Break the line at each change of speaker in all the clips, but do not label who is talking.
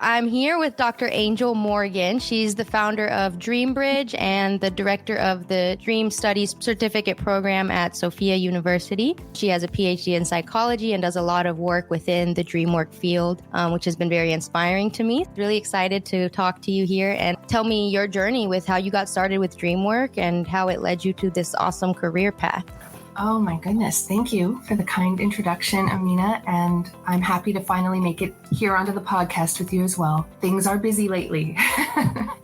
I'm here with Dr. Angel Morgan. She's the founder of Dreambridge and the director of the Dream Studies Certificate Program at Sophia University. She has a Ph.D. in psychology and does a lot of work within the dream work field, which has been very inspiring to me. Really excited to talk to you here and tell me your journey with how you got started with dream work and how it led you to this awesome career path.
Oh my goodness. Thank you for the kind introduction, Amina. And I'm happy to finally make it here onto the podcast with you as well. Things are busy lately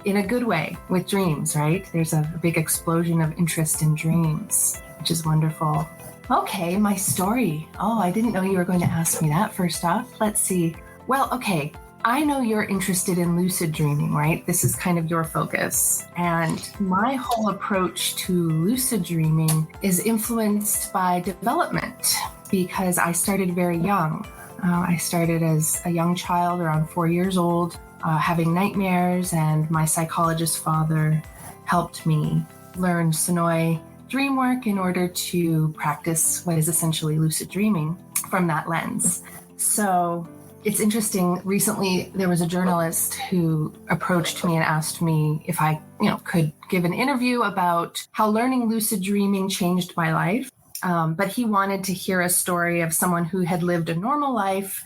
in a good way with dreams, right? There's a big explosion of interest in dreams, which is wonderful. Okay, my story. Oh, I didn't know you were going to ask me that first off. Let's see. Well, okay. I know you're interested in lucid dreaming, right? This is kind of your focus. And my whole approach to lucid dreaming is influenced by development because I started very young. I started as a young child, around 4 years old, having nightmares, and my psychologist father helped me learn Senoi dream work in order to practice what is essentially lucid dreaming from that lens. So it's interesting. Recently, there was a journalist who approached me and asked me if I, could give an interview about how learning lucid dreaming changed my life. But he wanted to hear a story of someone who had lived a normal life,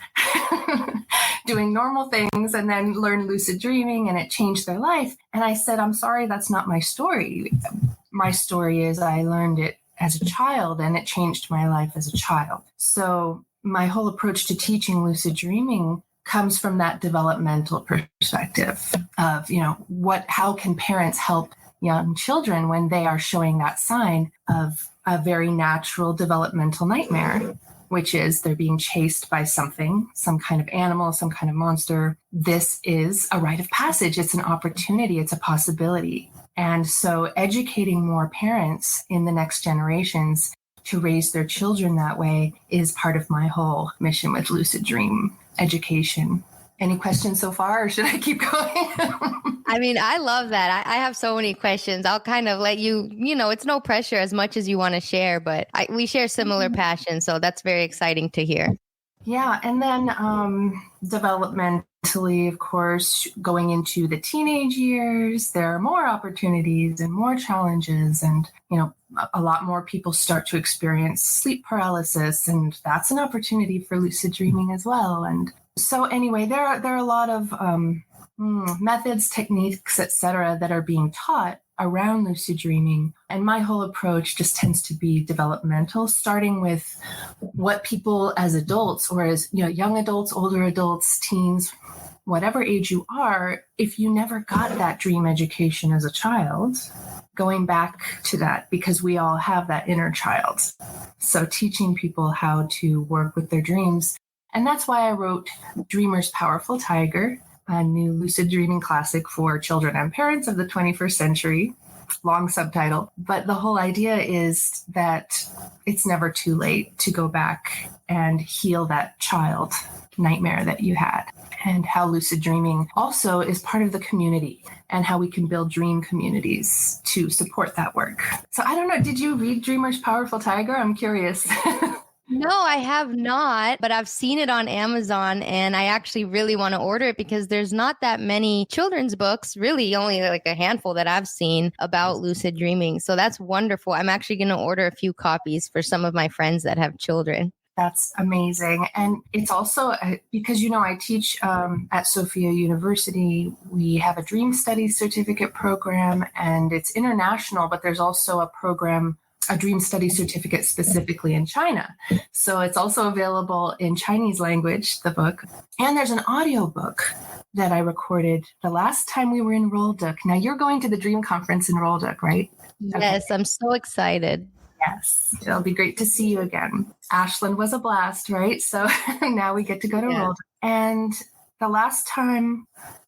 doing normal things, and then learned lucid dreaming, and it changed their life. And I said, I'm sorry, that's not my story. My story is I learned it as a child, and it changed my life as a child. So my whole approach to teaching lucid dreaming comes from that developmental perspective of, how can parents help young children when they are showing that sign of a very natural developmental nightmare, which is they're being chased by something, some kind of animal, some kind of monster. This is a rite of passage. It's an opportunity. It's a possibility. And so educating more parents in the next generations to raise their children that way is part of my whole mission with lucid dream education. Any questions so far, or should I keep going?
I mean, I love that. I have so many questions. I'll kind of let you, it's no pressure as much as you want to share, but we share similar passions. So that's very exciting to hear.
Yeah. And then developmentally, of course, going into the teenage years, there are more opportunities and more challenges. And, a lot more people start to experience sleep paralysis. And that's an opportunity for lucid dreaming as well. And so anyway, there are a lot of methods, techniques, etc., that are being taught around lucid dreaming. And my whole approach just tends to be developmental, starting with what people as adults or as young adults, older adults, teens, whatever age you are, if you never got that dream education as a child, going back to that, because we all have that inner child. So teaching people how to work with their dreams. And that's why I wrote Dreamer's Powerful Tiger, a new lucid dreaming classic for children and parents of the 21st century. Long subtitle. But the whole idea is that it's never too late to go back and heal that child nightmare that you had, and how lucid dreaming also is part of the community and how we can build dream communities to support that work. So I don't know, did you read Dreamer's Powerful Tiger? I'm curious.
No, I have not, but I've seen it on Amazon, and I actually really want to order it because there's not that many children's books, really only like a handful that I've seen about lucid dreaming. So that's wonderful. I'm actually going to order a few copies for some of my friends that have children.
That's amazing. And it's also because, I teach at Sophia University. We have a Dream Studies Certificate program, and it's international, but there's also a Dream Study Certificate specifically in China. So it's also available in Chinese language, the book. And there's an audio book that I recorded the last time we were in Rolduc. Now you're going to the Dream Conference in Rolduc, right?
Yes, okay. I'm so excited.
Yes, it'll be great to see you again. Ashland was a blast, right? So now we get to go to Rolduc. And the last time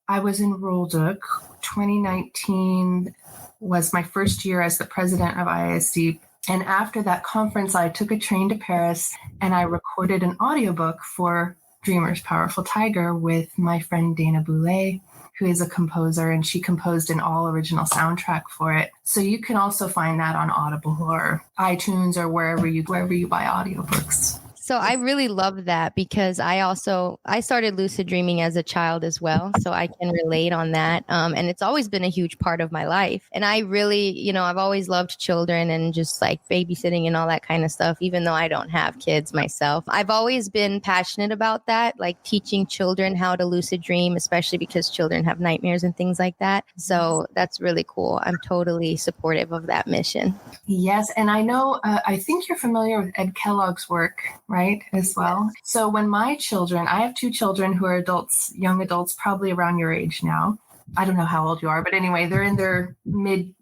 I was in Rolduc, 2019 was my first year as the president of ISD. And after that conference, I took a train to Paris and I recorded an audiobook for Dreamer's Powerful Tiger with my friend Dana Boulay, who is a composer, and she composed an all original soundtrack for it. So you can also find that on Audible or iTunes or wherever you buy audiobooks.
So I really love that because I started lucid dreaming as a child as well. So I can relate on that. And it's always been a huge part of my life. And I really, I've always loved children and just like babysitting and all that kind of stuff, even though I don't have kids myself. I've always been passionate about that, like teaching children how to lucid dream, especially because children have nightmares and things like that. So that's really cool. I'm totally supportive of that mission.
Yes. And I know, I think you're familiar with Ed Kellogg's work, right, as well. Yes. So when my children, I have 2 children who are adults, young adults, probably around your age now. I don't know how old you are, but anyway, they're in their late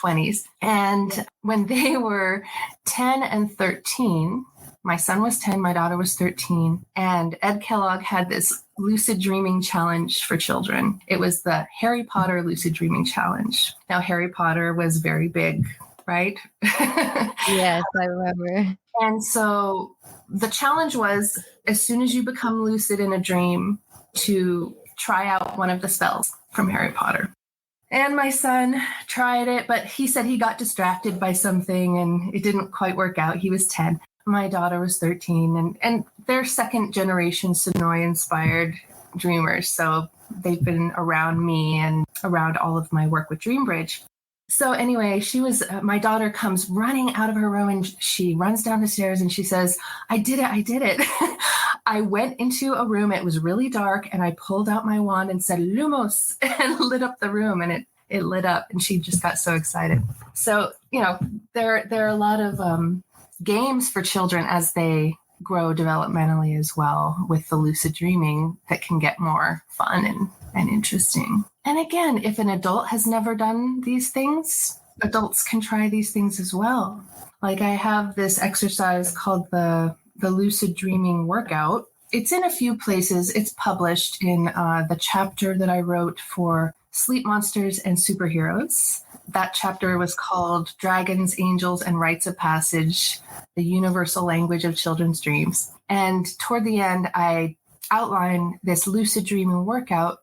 20s. And when they were 10 and 13, my son was 10, my daughter was 13, and Ed Kellogg had this lucid dreaming challenge for children. It was the Harry Potter lucid dreaming challenge. Now, Harry Potter was very big, right?
Yes, I remember.
And so the challenge was, as soon as you become lucid in a dream, to try out one of the spells from Harry Potter. And my son tried it, but he said he got distracted by something and it didn't quite work out. He was 10. My daughter was 13, and they're second generation Senoi inspired dreamers. So they've been around me and around all of my work with Dreambridge. So anyway, my daughter comes running out of her room and she runs down the stairs and she says, I did it. I went into a room. It was really dark and I pulled out my wand and said, Lumos, and lit up the room, and it lit up, and she just got so excited. So, there are a lot of games for children as they grow developmentally as well with the lucid dreaming that can get more fun and interesting. And again, if an adult has never done these things, adults can try these things as well. Like I have this exercise called the Lucid Dreaming Workout. It's in a few places. It's published in the chapter that I wrote for Sleep Monsters and Superheroes. That chapter was called Dragons, Angels, and Rites of Passage, the Universal Language of Children's Dreams. And toward the end, I outline this lucid dreaming workout.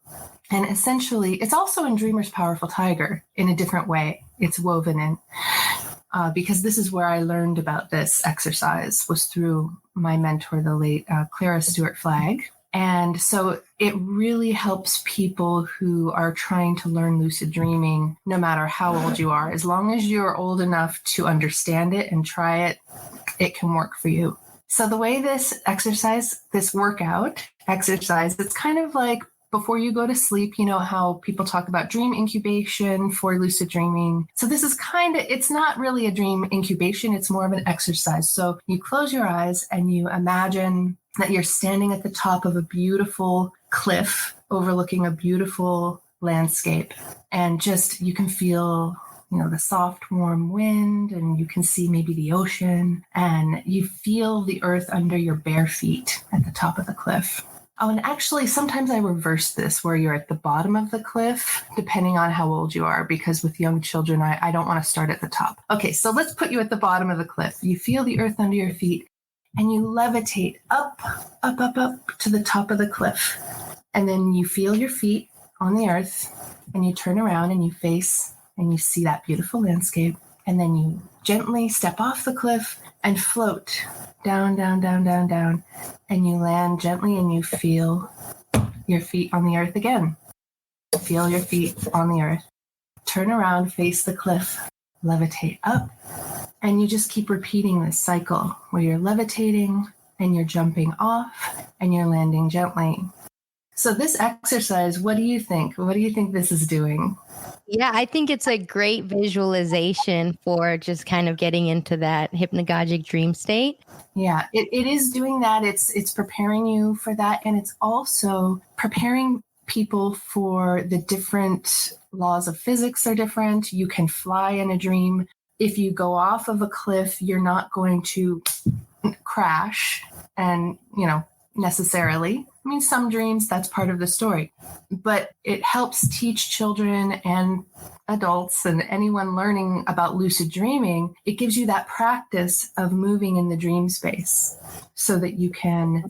And essentially, it's also in Dreamer's Powerful Tiger in a different way. It's woven in. Because this is where I learned about this exercise, was through my mentor, the late Clara Stewart Flagg. And so it really helps people who are trying to learn lucid dreaming, no matter how old you are. As long as you're old enough to understand it and try it, it can work for you. So the way this workout exercise, it's kind of like before you go to sleep, you know how people talk about dream incubation for lucid dreaming. So this is it's not really a dream incubation. It's more of an exercise. So you close your eyes and you imagine that you're standing at the top of a beautiful cliff overlooking a beautiful landscape. And just, you can feel, the soft, warm wind, and you can see maybe the ocean, and you feel the earth under your bare feet at the top of the cliff. Oh, and actually, sometimes I reverse this where you're at the bottom of the cliff, depending on how old you are, because with young children, I don't want to start at the top. Okay, so let's put you at the bottom of the cliff. You feel the earth under your feet, and you levitate up to the top of the cliff. And then you feel your feet on the earth, and you turn around and you face, and you see that beautiful landscape. And then you gently step off the cliff and float down, down, down, down, down. And you land gently and you feel your feet on the earth again. Feel your feet on the earth. Turn around, face the cliff, levitate up. And you just keep repeating this cycle where you're levitating and you're jumping off and you're landing gently. So this exercise, what do you think? What do you think this is doing?
Yeah, I think it's a great visualization for just kind of getting into that hypnagogic dream state.
Yeah, it is doing that. It's preparing you for that. And it's also preparing people for the different laws of physics are different. You can fly in a dream. If you go off of a cliff, you're not going to crash and, necessarily. I mean, some dreams, that's part of the story. But it helps teach children and adults and anyone learning about lucid dreaming. It gives you that practice of moving in the dream space so that you can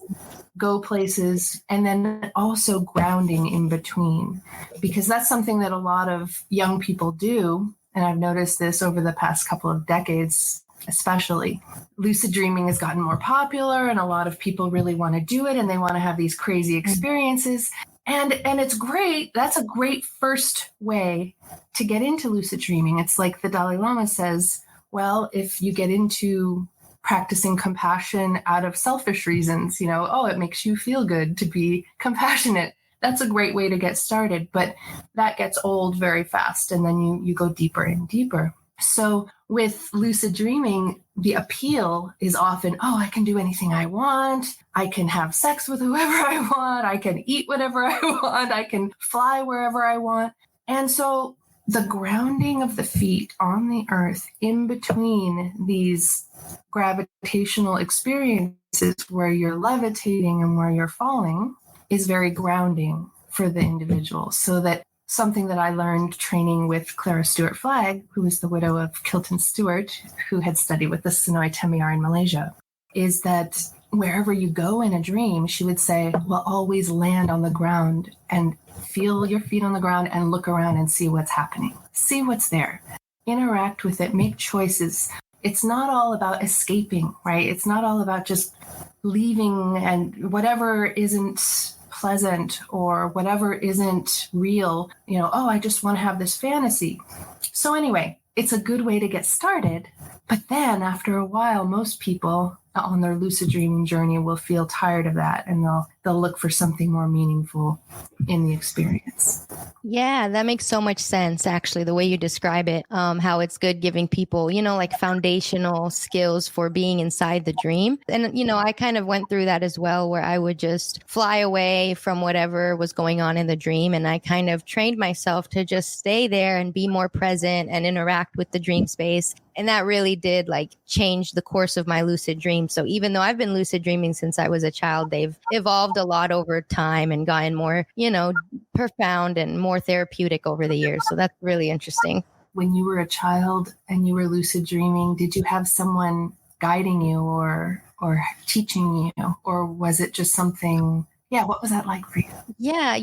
go places, and then also grounding in between. Because that's something that a lot of young people do. And I've noticed this over the past couple of decades. especially. Lucid dreaming has gotten more popular, and a lot of people really want to do it, and they want to have these crazy experiences. And it's great. That's a great first way to get into lucid dreaming. It's like the Dalai Lama says, well, if you get into practicing compassion out of selfish reasons, it makes you feel good to be compassionate. That's a great way to get started, but that gets old very fast, and then you go deeper and deeper. So with lucid dreaming, the appeal is often, I can do anything I want. I can have sex with whoever I want. I can eat whatever I want. I can fly wherever I want. And so the grounding of the feet on the earth in between these gravitational experiences where you're levitating and where you're falling is very grounding for the individual. So that something that I learned training with Clara Stewart Flagg, who was the widow of Kilton Stewart, who had studied with the Senoi in Malaysia, is that wherever you go in a dream, she would say, well, always land on the ground and feel your feet on the ground and look around and see what's happening. See what's there. Interact with it. Make choices. It's not all about escaping, right? It's not all about just leaving and whatever isn't pleasant or whatever isn't real, I just want to have this fantasy. So anyway, it's a good way to get started. But then after a while, most people on their lucid dreaming journey will feel tired of that, and they'll look for something more meaningful in the experience.
Yeah, that makes so much sense, actually, the way you describe it, how it's good giving people, like foundational skills for being inside the dream. And, I kind of went through that as well, where I would just fly away from whatever was going on in the dream. And I kind of trained myself to just stay there and be more present and interact with the dream space. And that really did change the course of my lucid dream. So even though I've been lucid dreaming since I was a child, they've evolved a lot over time and gotten more, profound and more therapeutic over the years. So that's really interesting.
When you were a child and you were lucid dreaming, did you have someone guiding you or teaching you, or was it just something? Yeah, what was that like for you?
Yeah,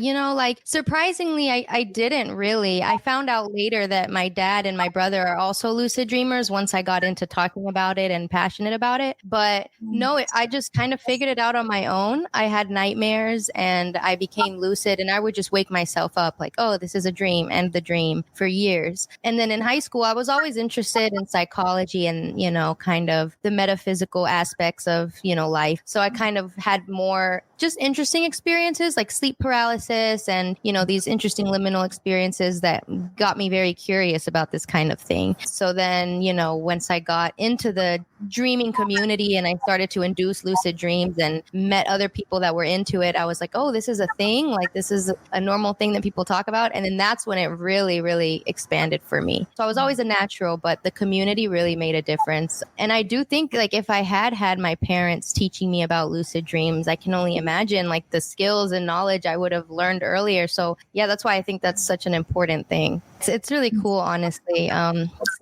surprisingly, I didn't really. I found out later that my dad and my brother are also lucid dreamers once I got into talking about it and passionate about it. But no, I just kind of figured it out on my own. I had nightmares and I became lucid, and I would just wake myself up like, oh, this is a dream, and the dream for years. And then in high school, I was always interested in psychology and, kind of the metaphysical aspects of, life. So I kind of had more just interesting experiences like sleep paralysis and, these interesting liminal experiences that got me very curious about this kind of thing. So then, once I got into the dreaming community and I started to induce lucid dreams and met other people that were into it, I was like, oh, this is a thing. Like, this is a normal thing that people talk about. And then that's when it really, really expanded for me. So I was always a natural, but the community really made a difference. And I do think if I had my parents teaching me about lucid dreams, I can only imagine the skills and knowledge I would have learned earlier. So yeah, that's why I think that's such an important thing. It's really cool, honestly.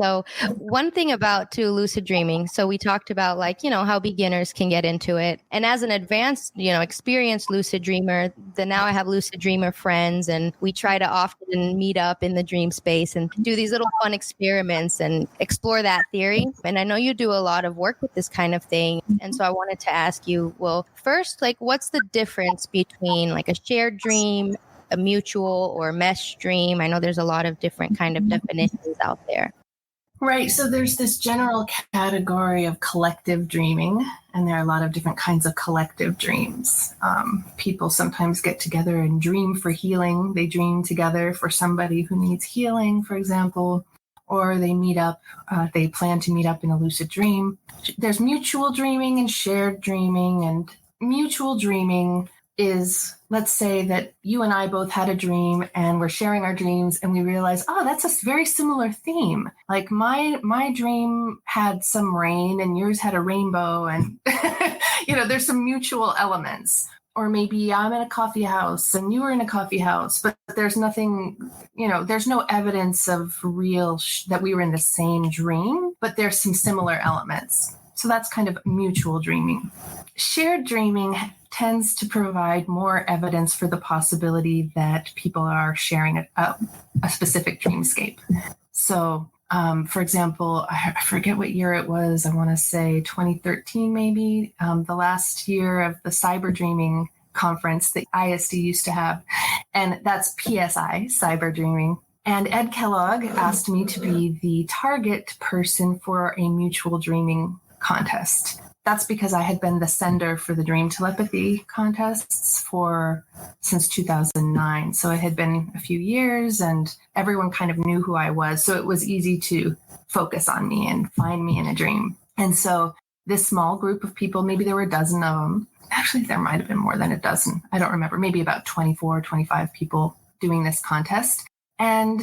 So one thing about lucid dreaming. So we talked about how beginners can get into it. And as an advanced, experienced lucid dreamer, then now I have lucid dreamer friends, and we try to often meet up in the dream space and do these little fun experiments and explore that theory. And I know you do a lot of work with this kind of thing. And so I wanted to ask you, well, first, what's the difference between a shared dream, a mutual or mesh dream? I know there's a lot of different kind of definitions out there.
Right. So there's this general category of collective dreaming, and there are a lot of different kinds of collective dreams. People sometimes get together and dream for healing. They dream together for somebody who needs healing, for example, or they meet up, they plan to meet up in a lucid dream. There's mutual dreaming and shared dreaming, and mutual dreaming is, let's say that you and I both had a dream and we're sharing our dreams and we realize, oh, that's a very similar theme. Like my dream had some rain and yours had a rainbow, and there's some mutual elements. Or maybe I'm in a coffee house and you were in a coffee house, but there's nothing, there's no evidence of real that we were in the same dream, but there's some similar elements. So that's kind of mutual dreaming. Shared dreaming tends to provide more evidence for the possibility that people are sharing a specific dreamscape. So For example, I forget what year it was. I want to say 2013, maybe, the last year of the Cyber Dreaming conference that ISD used to have. And that's PSI, Cyber Dreaming. And Ed Kellogg asked me to be the target person for a mutual dreaming contest. That's because I had been the sender for the dream telepathy contests since 2009. So it had been a few years and everyone kind of knew who I was. So it was easy to focus on me and find me in a dream. And so this small group of people, maybe there were a dozen of them. Actually, there might have been more than a dozen. I don't remember, maybe about 24, 25 people doing this contest. And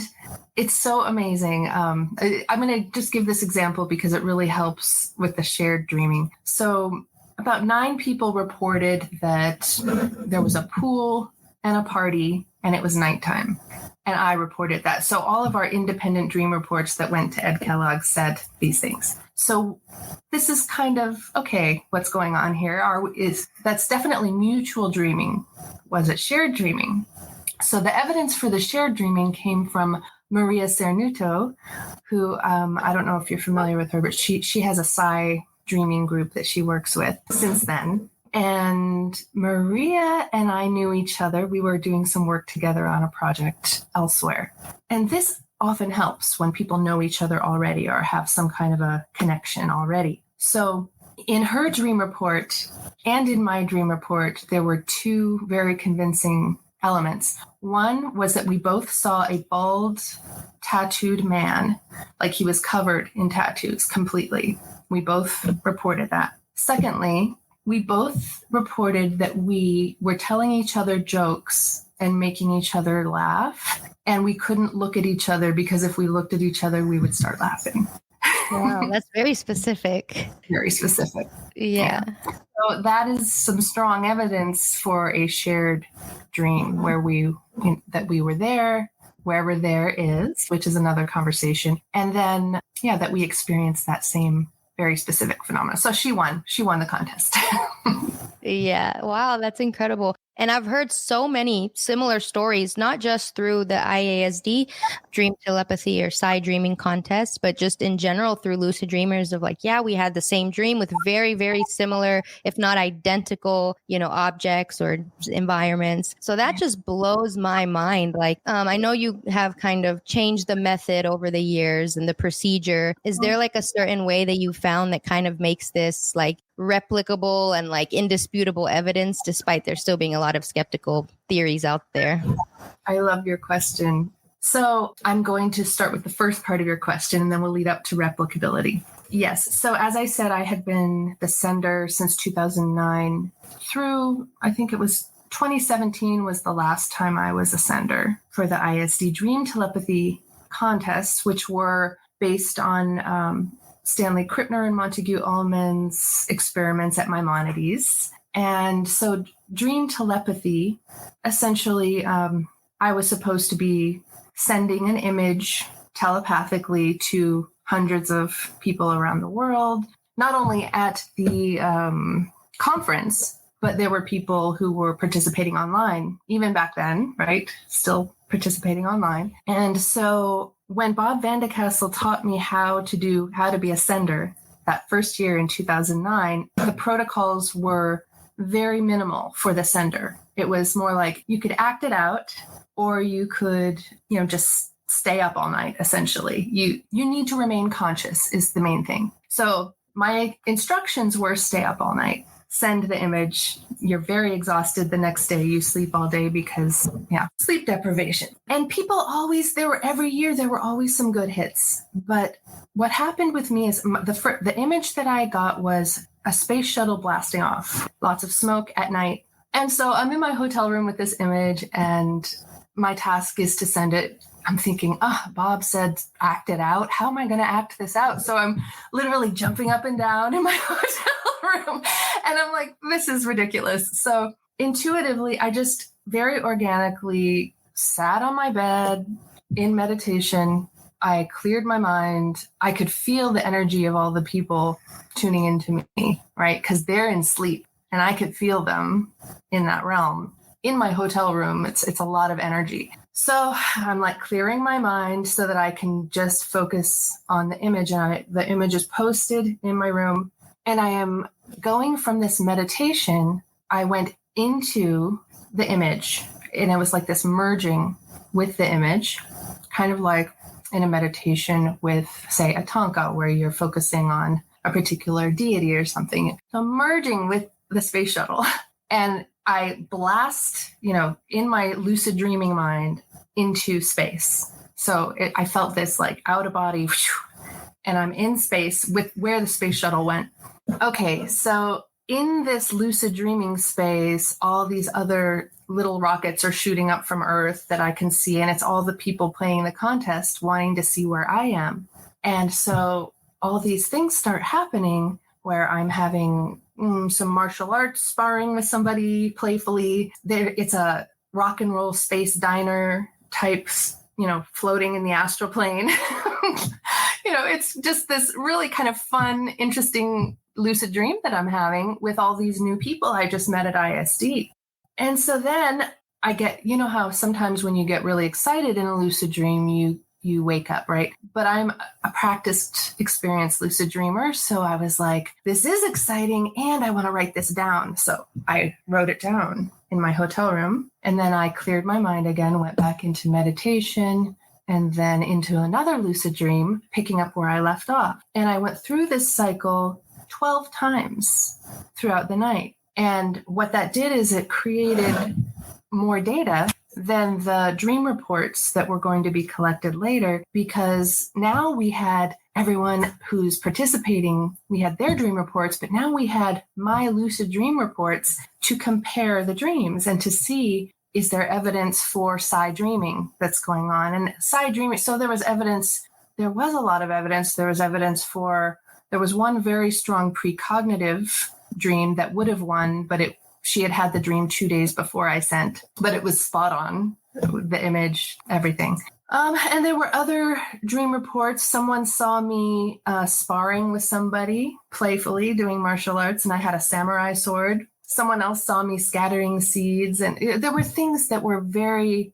it's so amazing. I'm going to just give this example because it really helps with the shared dreaming. So about 9 people reported that there was a pool and a party and it was nighttime. And I reported that. So all of our independent dream reports that went to Ed Kellogg said these things. So this is kind of, okay, what's going on here? That's definitely mutual dreaming. Was it shared dreaming? So the evidence for the shared dreaming came from Maria Cernuto, who I don't know if you're familiar with her, but she has a Psi Dreaming group that she works with since then. And Maria and I knew each other. We were doing some work together on a project elsewhere. And this often helps when people know each other already or have some kind of a connection already. So in her dream report and in my dream report, there were 2 very convincing elements. One was that we both saw a bald, tattooed man, like he was covered in tattoos completely. We both reported that. Secondly, we both reported that we were telling each other jokes and making each other laugh, and we couldn't look at each other because if we looked at each other, we would start laughing.
Wow, that's very specific.
Very specific.
Yeah.
So that is some strong evidence for a shared dream that we were there, wherever there is, which is another conversation. And then, that we experienced that same very specific phenomena. So she won the contest.
Yeah. Wow. That's incredible. And I've heard so many similar stories, not just through the IASD dream telepathy or Psi Dreaming contest, but just in general through lucid dreamers of we had the same dream with very, very similar, if not identical, objects or environments. So that just blows my mind. I know you have kind of changed the method over the years and the procedure. Is there a certain way that you found that kind of makes this replicable and indisputable evidence, despite there still being a lot of skeptical theories out there?
I love your question. So I'm going to start with the first part of your question, and then we'll lead up to replicability. Yes. So as I said, I had been the sender since 2009 through, I think it was 2017 was the last time I was a sender for the ISD Dream Telepathy contests, which were based on Stanley Krippner and Montague Ullman's experiments at Maimonides. And so dream telepathy, essentially, I was supposed to be sending an image telepathically to hundreds of people around the world, not only at the conference, but there were people who were participating online, even back then, right? Still participating online. And so when Bob Van de Kessel taught me how to be a sender that first year in 2009, the protocols were very minimal for the sender. It was more like you could act it out or you could, just stay up all night, essentially. You need to remain conscious is the main thing. So my instructions were stay up all night, send the image. You're very exhausted the next day. You sleep all day because, sleep deprivation. And every year there were always some good hits. But what happened with me is the image that I got was a space shuttle blasting off, lots of smoke at night. And so I'm in my hotel room with this image and my task is to send it. I'm thinking, Bob said, act it out. How am I going to act this out? So I'm literally jumping up and down in my hotel room. And I'm like, this is ridiculous. So intuitively, I just very organically sat on my bed in meditation. I cleared my mind. I could feel the energy of all the people tuning into me, right? Because they're in sleep and I could feel them in that realm. In my hotel room, it's a lot of energy. So I'm like clearing my mind so that I can just focus on the image. And the image is posted in my room. And I am going from this meditation. I went into the image, and it was like this merging with the image, kind of like in a meditation with, say, a tanka, where you're focusing on a particular deity or something. So merging with the space shuttle. And I blast, in my lucid dreaming mind into space. So I felt this like out of body, and I'm in space with where the space shuttle went. Okay, so in this lucid dreaming space, all these other little rockets are shooting up from Earth that I can see, and it's all the people playing the contest wanting to see where I am. And so all these things start happening where I'm having some martial arts sparring with somebody playfully. It's a rock and roll space diner type, floating in the astral plane. It's just this really kind of fun, interesting lucid dream that I'm having with all these new people I just met at ISD. And so then I get, how sometimes when you get really excited in a lucid dream, you wake up, right? But I'm a practiced, experienced lucid dreamer. So I was like, this is exciting and I want to write this down. So I wrote it down in my hotel room. And then I cleared my mind again, went back into meditation, and then into another lucid dream, picking up where I left off. And I went through this cycle 12 times throughout the night. And what that did is it created more data than the dream reports that were going to be collected later, because now we had everyone who's participating, we had their dream reports, but now we had my lucid dream reports to compare the dreams and to see, is there evidence for Psi Dreaming that's going on? And Psi Dreaming, so there was a lot of evidence. There was one very strong precognitive dream that would have won, but she had the dream 2 days before I sent, but it was spot on, the image, everything. And there were other dream reports. Someone saw me sparring with somebody playfully doing martial arts, and I had a samurai sword. Someone else saw me scattering seeds. And there were things that were very,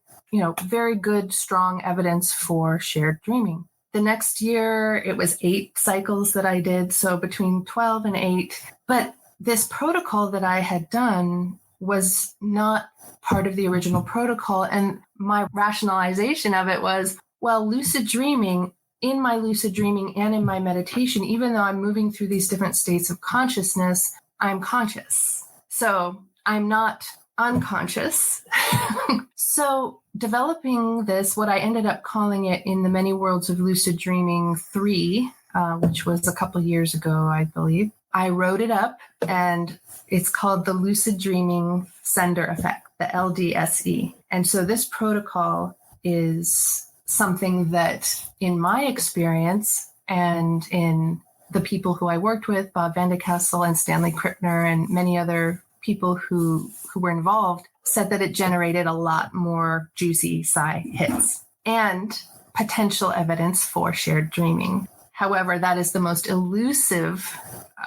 very good, strong evidence for shared dreaming. The next year, it was 8 cycles that I did. So between 12 and 8. But this protocol that I had done was not part of the original protocol. And my rationalization of it was, well, lucid dreaming, in my lucid dreaming and in my meditation, even though I'm moving through these different states of consciousness, I'm conscious. So I'm not unconscious. So developing this, what I ended up calling it in the Many Worlds of Lucid Dreaming 3, which was a couple years ago, I believe, I wrote it up, and it's called the Lucid Dreaming Sender Effect, the LDSE. And so this protocol is something that, in my experience and in the people who I worked with, Bob Vandekessel and Stanley Krippner and many other people who were involved, said that it generated a lot more juicy psi hits and potential evidence for shared dreaming. However, that is the most elusive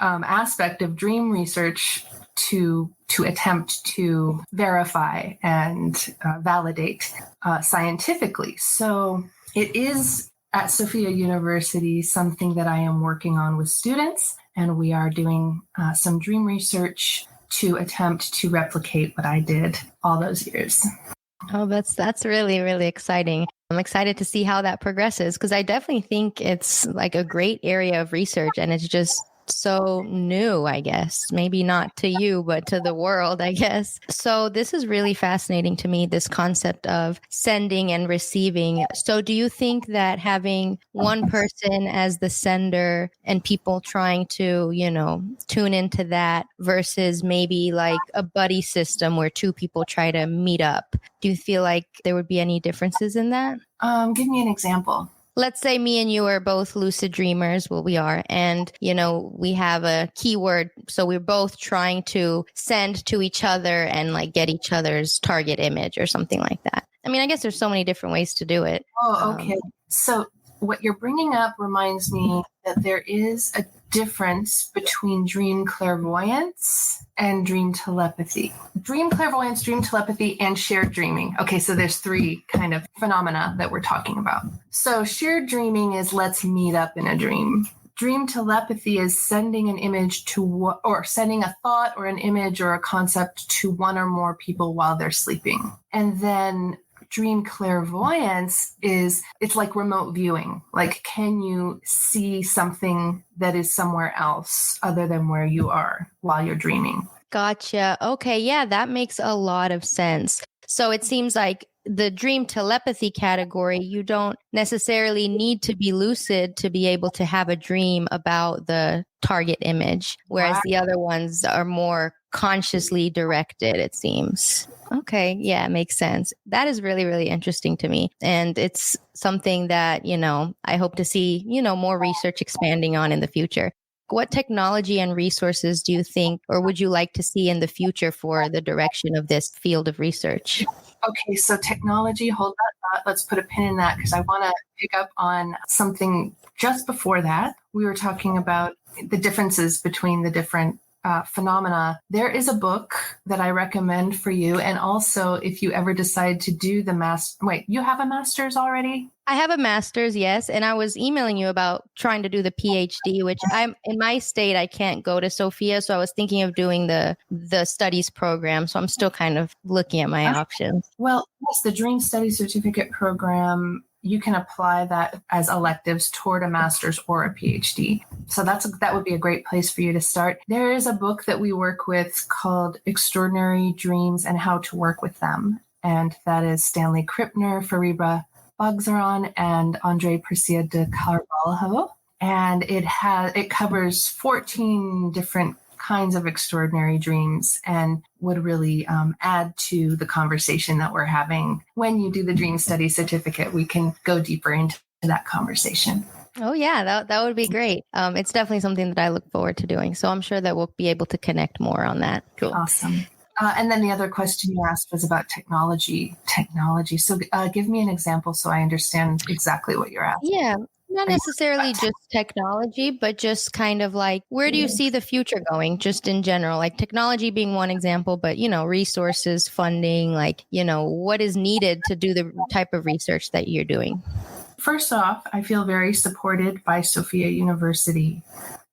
aspect of dream research to attempt to verify and validate scientifically. So it is at Sophia University something that I am working on with students, and we are doing some dream research to attempt to replicate what I did all those years.
Oh, that's really, really exciting. I'm excited to see how that progresses, because I definitely think it's like a great area of research, and it's just so new, I guess. Maybe not to you, but to the world, I guess. So this is really fascinating to me, this concept of sending and receiving. So do you think that having one person as the sender and people trying to, tune into that versus maybe like a buddy system where 2 people try to meet up, do you feel like there would be any differences in that?
Give me an example.
Let's say me and you are both lucid dreamers. Well, we are. And, we have a keyword. So we're both trying to send to each other and like get each other's target image or something like that. I mean, I guess there's so many different ways to do it.
Oh, okay. So what you're bringing up reminds me that there is a difference between dream clairvoyance and dream telepathy. Dream clairvoyance, dream telepathy, and shared dreaming. Okay, so there's three kind of phenomena that we're talking about. So shared dreaming is let's meet up in a dream. Dream telepathy is sending an image to, or sending a thought or an image or a concept to one or more people while they're sleeping. And then dream clairvoyance it's like remote viewing. Like, can you see something that is somewhere else other than where you are while you're dreaming?
Gotcha. Okay. Yeah, that makes a lot of sense. So it seems like the dream telepathy category, you don't necessarily need to be lucid to be able to have a dream about the target image, whereas the other ones are more consciously directed, it seems. Okay. Yeah, it makes sense. That is really, really interesting to me. And it's something that, I hope to see, more research expanding on in the future. What technology and resources do you think, or would you like to see in the future for the direction of this field of research?
Okay, so technology, hold that thought. Let's put a pin in that because I want to pick up on something just before that. We were talking about the differences between the different phenomena. There is a book that I recommend for you. And also, if you ever decide to do you have a master's already?
I have a master's, yes. And I was emailing you about trying to do the Ph.D, which I'm in my state, I can't go to Sophia. So I was thinking of doing the studies program. So I'm still kind of looking at my options.
Well, yes, the Dream Study Certificate program, you can apply that as electives toward a master's or a PhD. So that would be a great place for you to start. There is a book that we work with called Extraordinary Dreams and How to Work with Them. And that is Stanley Krippner, Fariba Bagzaran, and Andre Persia de Carvalho. And it covers 14 different kinds of extraordinary dreams and would really add to the conversation that we're having. When you do the Dream Study Certificate, we can go deeper into that conversation.
Oh, yeah, that would be great. It's definitely something that I look forward to doing. So I'm sure that we'll be able to connect more on that.
Cool. Awesome. And then the other question you asked was about technology. So give me an example so I understand exactly what you're asking.
Yeah. Not necessarily just technology, but just kind of like, where do you see the future going, just in general? Like technology being one example, but, resources, funding, like, what is needed to do the type of research that you're doing?
First off, I feel very supported by Sophia University,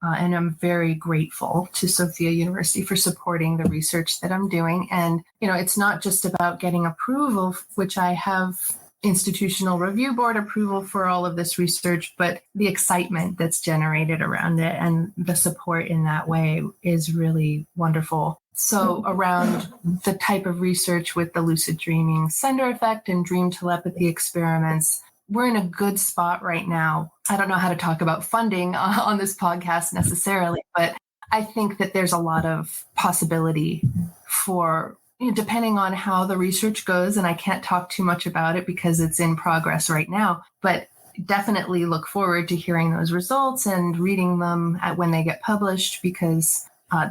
and I'm very grateful to Sophia University for supporting the research that I'm doing. And, it's not just about getting approval, which I have institutional review board approval for all of this research, but the excitement that's generated around it and the support in that way is really wonderful. So around the type of research with the lucid dreaming sender effect and dream telepathy experiments, we're in a good spot right now. I don't know how to talk about funding on this podcast necessarily, but I think that there's a lot of possibility for, depending on how the research goes, and I can't talk too much about it because it's in progress right now, but definitely look forward to hearing those results and reading them when they get published, because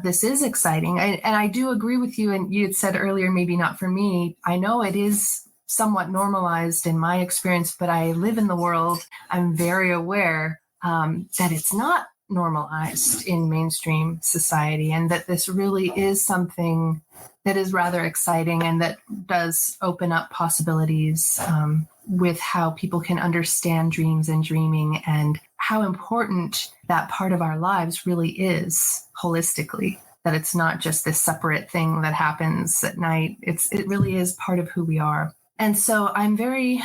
this is exciting. And I do agree with you. And you had said earlier, maybe not for me. I know it is somewhat normalized in my experience, but I live in the world. I'm very aware that it's not normalized in mainstream society, and that this really is something that is rather exciting and that does open up possibilities with how people can understand dreams and dreaming, and how important that part of our lives really is holistically, that it's not just this separate thing that happens at night. It really is part of who we are. And so I'm very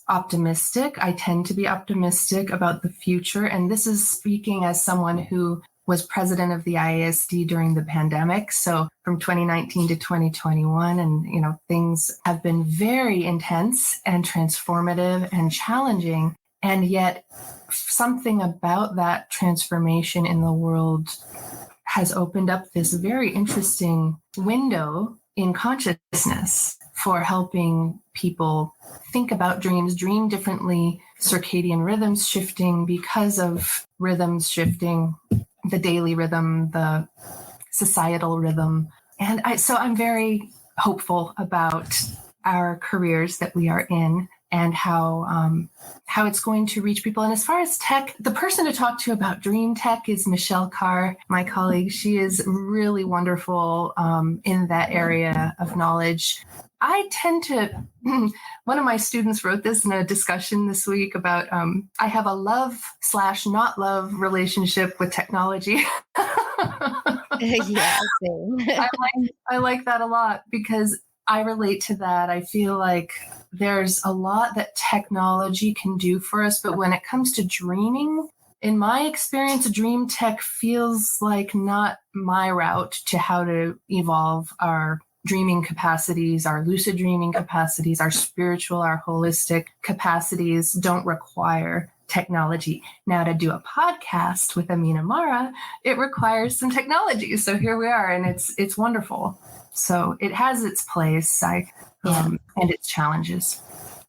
optimistic. I tend to be optimistic about the future. And this is speaking as someone who was president of the IASD during the pandemic. So from 2019 to 2021, and, things have been very intense and transformative and challenging. And yet something about that transformation in the world has opened up this very interesting window in consciousness for helping people think about dreams, dream differently, circadian rhythms shifting because of rhythms shifting, the daily rhythm, the societal rhythm. And so I'm very hopeful about our careers that we are in. and how it's going to reach people. And as far as tech, the person to talk to about dream tech is Michelle Carr, my colleague. She is really wonderful in that area of knowledge. I tend to, one of my students wrote this in a discussion this week about, I have a love/not love relationship with technology.
Yeah, same.
I like that a lot because I relate to that. I feel like there's a lot that technology can do for us, but when it comes to dreaming, in my experience, dream tech feels like not my route to how to evolve our dreaming capacities, our lucid dreaming capacities, our spiritual, our holistic capacities don't require technology. Now, to do a podcast with Amina Mara, it requires some technology. So here we are, and it's wonderful. So it has its place and its challenges.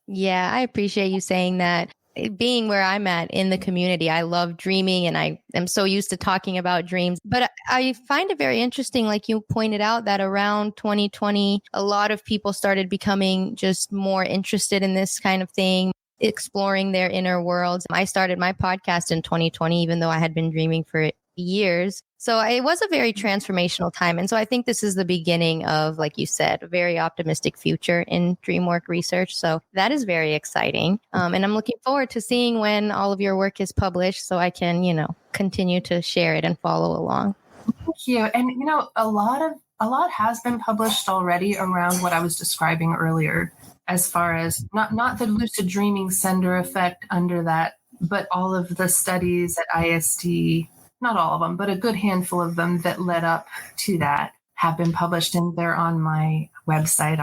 Yeah, I appreciate you saying that. Being where I'm at in the community, I love dreaming and I am so used to talking about dreams. But I find it very interesting, like you pointed out, that around 2020, a lot of people started becoming just more interested in this kind of thing, exploring their inner worlds. I started my podcast in 2020, even though I had been dreaming for years. So it was a very transformational time. And so I think this is the beginning of, like you said, a very optimistic future in dream work research. So that is very exciting. And I'm looking forward to seeing when all of your work is published so I can, continue to share it and follow along.
Thank you. And, a lot has been published already around what I was describing earlier, as far as not the lucid dreaming sender effect under that, but all of the studies at ISD. Not all of them, but a good handful of them that led up to that have been published, and they're on my website.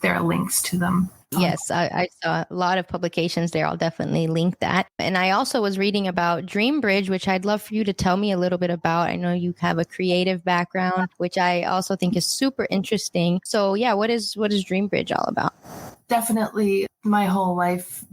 There are links to them.
Yes, I saw a lot of publications there. I'll definitely link that. And I also was reading about Dreambridge, which I'd love for you to tell me a little bit about. I know you have a creative background, which I also think is super interesting. So yeah, what is Dreambridge all about?
Definitely my whole life,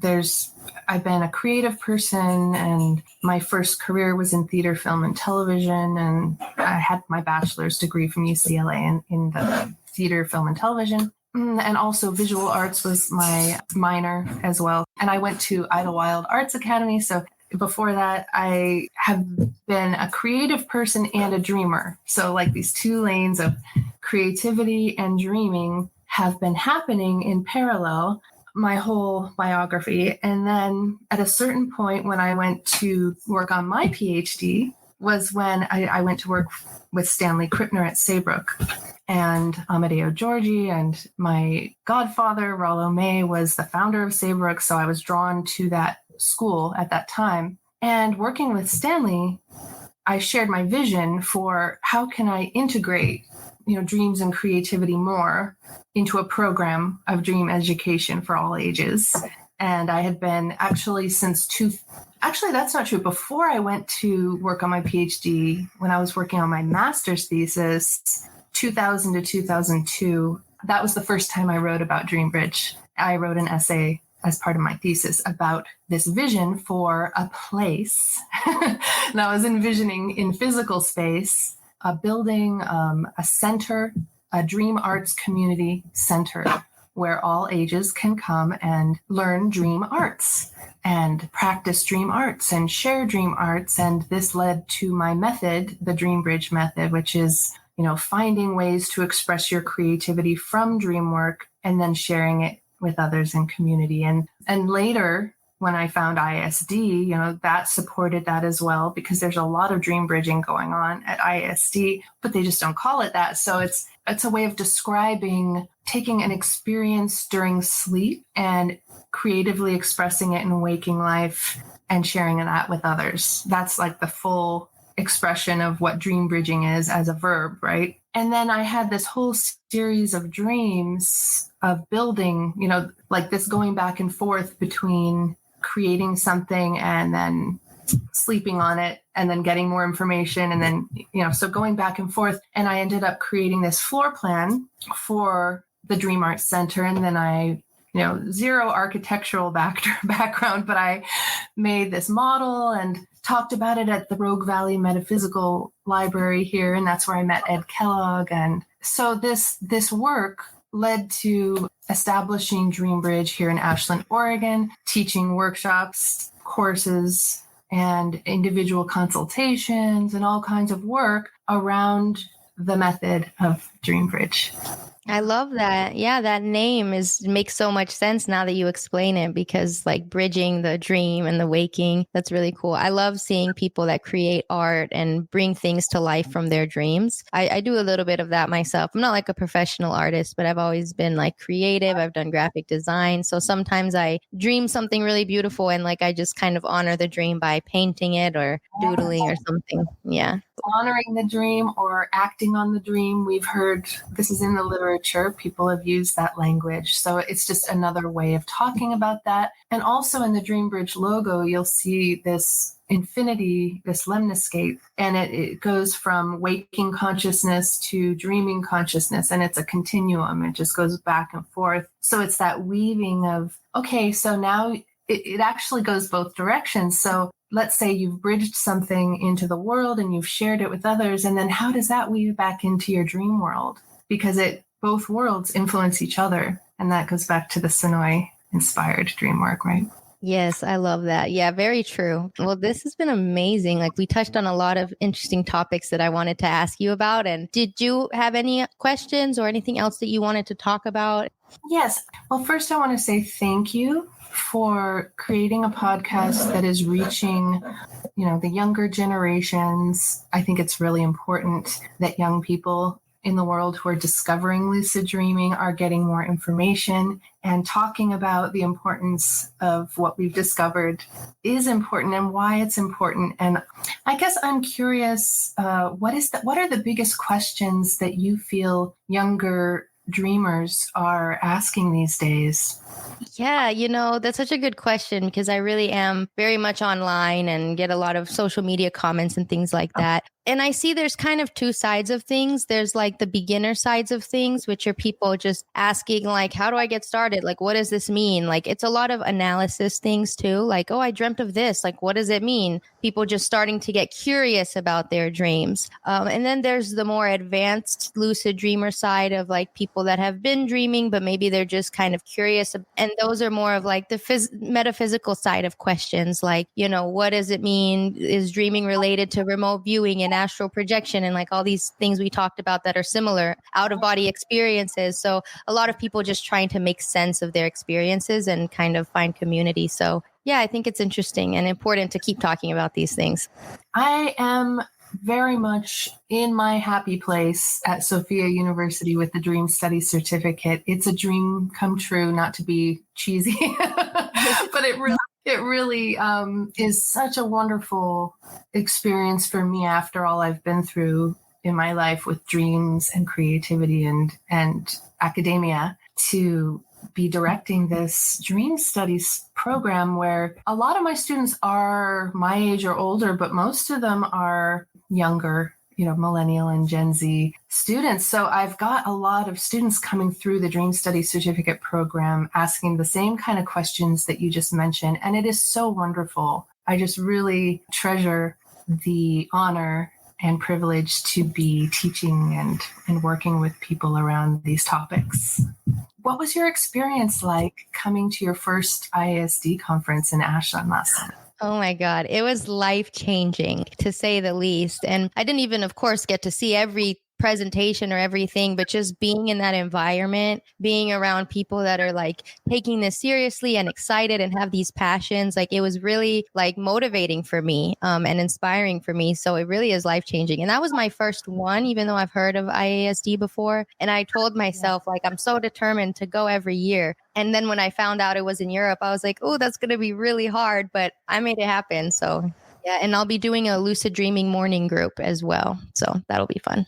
I've been a creative person, and my first career was in theater, film, and television. And I had my bachelor's degree from UCLA in the theater, film, and television. And also visual arts was my minor as well. And I went to Idlewild Arts Academy. So before that, I have been a creative person and a dreamer. So like these two lanes of creativity and dreaming have been happening in parallel my whole biography. And then at a certain point when I went to work on my Ph.D. was when I went to work with Stanley Krippner at Saybrook and Amadeo Giorgi, and my godfather, Rollo May, was the founder of Saybrook. So I was drawn to that school at that time. And working with Stanley, I shared my vision for how can I integrate dreams and creativity more into a program of dream education for all ages. And I had been actually that's not true. Before I went to work on my PhD, when I was working on my master's thesis, 2000 to 2002, that was the first time I wrote about Dreambridge. I wrote an essay as part of my thesis about this vision for a place. And I was envisioning in physical space a building, a center, a dream arts community center where all ages can come and learn dream arts and practice dream arts and share dream arts. And this led to my method, the Dreambridge method, which is, finding ways to express your creativity from dream work and then sharing it with others in community. And later, when I found ISD, that supported that as well, because there's a lot of dream bridging going on at ISD, but they just don't call it that. So it's a way of describing taking an experience during sleep and creatively expressing it in waking life and sharing that with others. That's like the full expression of what dream bridging is as a verb, right? And then I had this whole series of dreams of building, like this going back and forth between creating something and then sleeping on it and then getting more information. And then, so going back and forth. And I ended up creating this floor plan for the Dream Arts Center. And then I, zero architectural background, but I made this model and talked about it at the Rogue Valley Metaphysical Library here. And that's where I met Ed Kellogg. And so this work led to establishing Dreambridge here in Ashland, Oregon, teaching workshops, courses, and individual consultations and all kinds of work around the method of Dreambridge.
I love that. Yeah, that name makes so much sense now that you explain it, because like bridging the dream and the waking, that's really cool. I love seeing people that create art and bring things to life from their dreams. I do a little bit of that myself. I'm not like a professional artist, but I've always been like creative. I've done graphic design. So sometimes I dream something really beautiful and like I just kind of honor the dream by painting it or doodling or something. Yeah.
Honoring the dream or acting on the dream. We've heard this is in the literature. People have used that language. So it's just another way of talking about that. And also in the Dreambridge logo, you'll see this infinity, this lemniscate, and it goes from waking consciousness to dreaming consciousness. And it's a continuum. It just goes back and forth. So it's that weaving of, okay, so now it actually goes both directions. So let's say you've bridged something into the world and you've shared it with others. And then how does that weave back into your dream world? Because both worlds influence each other. And that goes back to the Senoi inspired dream work, right?
Yes, I love that. Yeah, very true. Well, this has been amazing. Like we touched on a lot of interesting topics that I wanted to ask you about. And did you have any questions or anything else that you wanted to talk about?
Yes. Well, first I want to say thank you for creating a podcast that is reaching, the younger generations. I think it's really important that young people in the world who are discovering lucid dreaming are getting more information, and talking about the importance of what we've discovered is important and why it's important. And I guess I'm curious, what are the biggest questions that you feel younger dreamers are asking these days?
Yeah, that's such a good question, because I really am very much online and get a lot of social media comments and things like that. And I see there's kind of two sides of things. There's like the beginner sides of things, which are people just asking like, how do I get started? Like, what does this mean? Like, it's a lot of analysis things too. Like, oh, I dreamt of this. Like, what does it mean? People just starting to get curious about their dreams. And then there's the more advanced lucid dreamer side of like people that have been dreaming, but maybe they're just kind of curious. And those are more of like the metaphysical side of questions. Like, what does it mean? Is dreaming related to remote viewing and astral projection and like all these things we talked about that are similar, out of body experiences? So a lot of people just trying to make sense of their experiences and kind of find community. So yeah, I think it's interesting and important to keep talking about these things.
I am very much in my happy place at Sophia University with the Dream Studies certificate. It's a dream come true, not to be cheesy, but it really is such a wonderful experience for me after all I've been through in my life with dreams and creativity and academia, to be directing this dream studies program where a lot of my students are my age or older, but most of them are younger, millennial and Gen Z students. So I've got a lot of students coming through the Dream Studies certificate program asking the same kind of questions that you just mentioned. And it is so wonderful. I just really treasure the honor and privilege to be teaching and working with people around these topics. What was your experience like coming to your first IASD conference in Ashland last summer?
Oh my God. It was life-changing, to say the least. And I didn't even, of course, get to see every presentation or everything, but just being in that environment, being around people that are like taking this seriously and excited and have these passions, like it was really like motivating for me and inspiring for me. So it really is life-changing. And that was my first one, even though I've heard of IASD before. And I told myself, like, I'm so determined to go every year. And then when I found out it was in Europe, I was like, oh, that's going to be really hard, but I made it happen. So yeah, and I'll be doing a lucid dreaming morning group as well. So that'll be fun.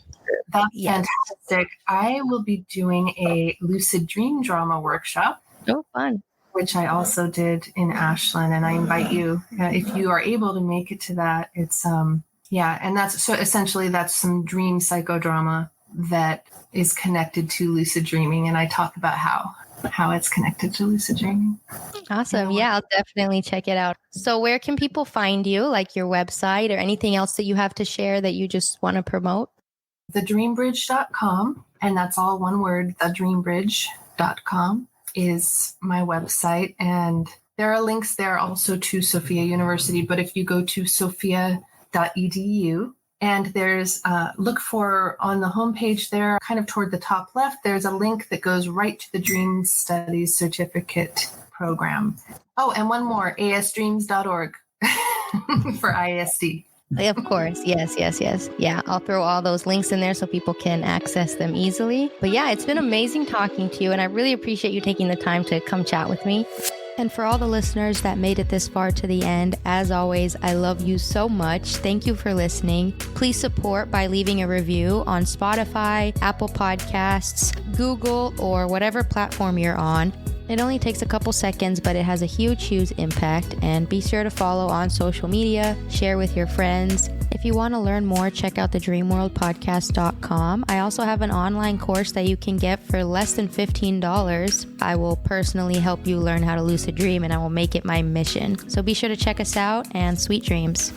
That's fantastic. I will be doing a lucid dream drama workshop.
Oh, fun.
Which I also did in Ashland. And I invite you, if you are able to make it to that, it's, and that's, so essentially that's some dream psychodrama that is connected to lucid dreaming. And I talk about how it's connected to lucid dreaming.
Awesome. Yeah, I'll definitely check it out. So where can people find you, like your website or anything else that you have to share that you just want to promote?
thedreambridge.com, and that's all one word, the Dreambridge. dreambridge.com is my website. And there are links there also to Sophia University. But if you go to sophia.edu, and there's look for on the homepage there, kind of toward the top left, there's a link that goes right to the Dream Studies Certificate program. Oh, and one more, asdreams.org for ISD.
Of course. Yes. Yeah, I'll throw all those links in there so people can access them easily. But yeah, it's been amazing talking to you, and I really appreciate you taking the time to come chat with me. And for all the listeners that made it this far to the end, as always, I love you so much. Thank you for listening. Please support by leaving a review on Spotify, Apple Podcasts, Google, or whatever platform you're on. It only takes a couple seconds, but it has a huge impact. And be sure to follow on social media, share with your friends. If you want to learn more, check out the dreamworldpodcast.com. I also have an online course that you can get for less than $15. I will personally help you learn how to lucid dream, and I will make it my mission. So be sure to check us out, and sweet dreams.